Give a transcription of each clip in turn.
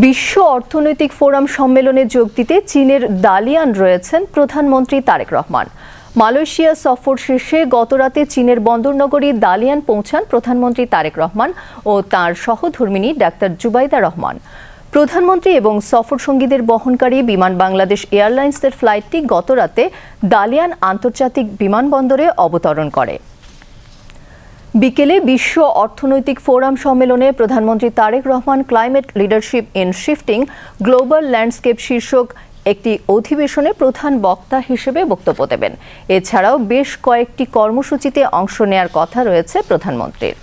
বিশ্ব অর্থনৈতিক ফোরাম সম্মেলনে যোগ দিতে চীনের দালিয়ান রয়েছেন প্রধানমন্ত্রী তারেক রহমান। মালয়েশিয়া সফর শেষে গতরাতে চীনের বন্দরনগরী দালিয়ান পৌঁছান প্রধানমন্ত্রী তারেক রহমান ও তাঁর সহধর্মিণী ডাক্তার জুবাইদা রহমান। প্রধানমন্ত্রী এবং সফর সঙ্গীদের বহনকারী বিমান বাংলাদেশ এয়ারলাইন্সের ফ্লাইটটি গতরাতে দালিয়ান আন্তর্জাতিক বিমানবন্দরে অবতরণ করে। বিকেলে বিশ্ব অর্থনৈতিক ফোরাম সম্মেলনে প্রধানমন্ত্রী Tarique Rahman climate leadership in shifting global landscape শীর্ষক একটি অধিবেশনে প্রধান বক্তা হিসেবে বক্তব্য দেবেন। এছাড়াও বেশ কয়েকটি কর্মসূচিতে অংশ নেয়ার কথা রয়েছে প্রধানমন্ত্রীর।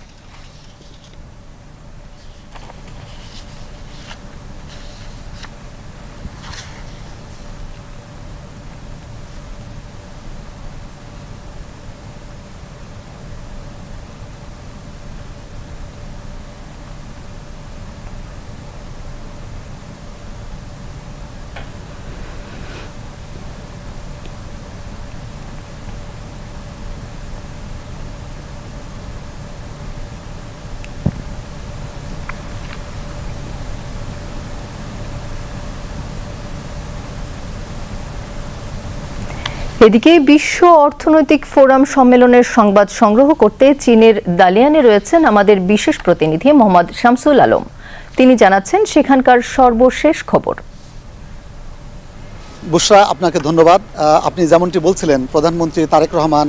এদিকে বিশ্ব অর্থনৈতিক ফোরাম সম্মেলনের সংবাদ সংগ্রহ করতে চীনের দালিয়ানে রয়েছেন আমাদের বিশেষ প্রতিনিধি মোহাম্মদ শামসুল আলম। তিনি জানাচ্ছেন সেখানকার সর্বশেষ খবর। বুশরা, আপনাকে ধন্যবাদ। আপনি যেমনটি বলছিলেন, প্রধানমন্ত্রী তারেক রহমান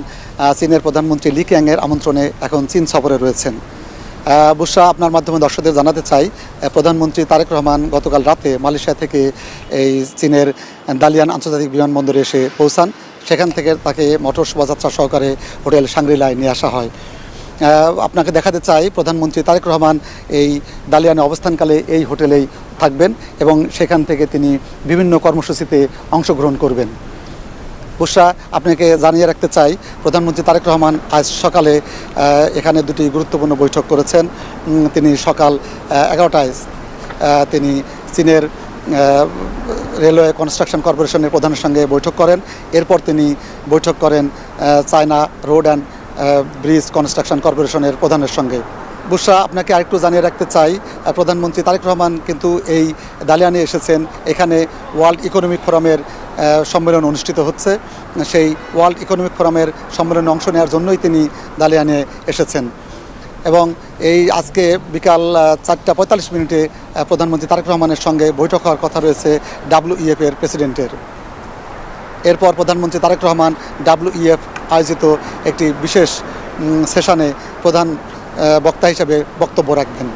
চীনের প্রধানমন্ত্রী লি কিয়াংয়ের আমন্ত্রণে এখন চীন সফরে রয়েছেন। বুশরা, আপনার মাধ্যমে দর্শকদের জানাতে চাই, প্রধানমন্ত্রী তারেক রহমান গতকাল রাতে মালয়েশিয়া থেকে এই চীনের দালিয়ান আন্তর্জাতিক বিমানবন্দরে এসে পৌঁছান। সেখান থেকে তাকে মোটর শোভাযাত্রা সহকারে হোটেল সাংগ্রিলায় নিয়ে আসা হয়। আপনাকে দেখাতে চাই, প্রধানমন্ত্রী তারেক রহমান এই দালিয়ানে অবস্থানকালে এই হোটেলেই থাকবেন এবং সেখান থেকে তিনি বিভিন্ন কর্মসূচিতে অংশগ্রহণ করবেন। বুশরা, আপনাকে জানিয়ে রাখতে চাই, প্রধানমন্ত্রী তারেক রহমান আজ সকালে এখানে দুটি গুরুত্বপূর্ণ বৈঠক করেছেন। তিনি সকাল 11টায় তিনি চীনের রেলওয়ে কনস্ট্রাকশন কর্পোরেশনের প্রধানের সঙ্গে বৈঠক করেন। এরপর তিনি বৈঠক করেন China road and bridge construction কর্পোরেশনের প্রধানের সঙ্গে। বুশরা, আপনাকে আরেকটু জানিয়ে রাখতে চাই, প্রধানমন্ত্রী তারেক রহমান কিন্তু এই দালিয়ানে এসেছেন। এখানে ওয়ার্ল্ড ইকোনমিক ফোরামের সম্মেলন অনুষ্ঠিত হচ্ছে। সেই ওয়ার্ল্ড ইকোনমিক ফোরামের সম্মেলনে অংশ নেওয়ার জন্যই তিনি দালিয়ানে এসেছেন এবং এই আজকে বিকাল 4টা 45 প্রধানমন্ত্রী তারেক রহমানের সঙ্গে বৈঠক হওয়ার কথা রয়েছে WEF এর প্রেসিডেন্টের। এরপর প্রধানমন্ত্রী তারেক রহমান WEF আয়োজিত একটি বিশেষ সেশনে প্রধান বক্তা হিসেবে বক্তব্য রাখবেন।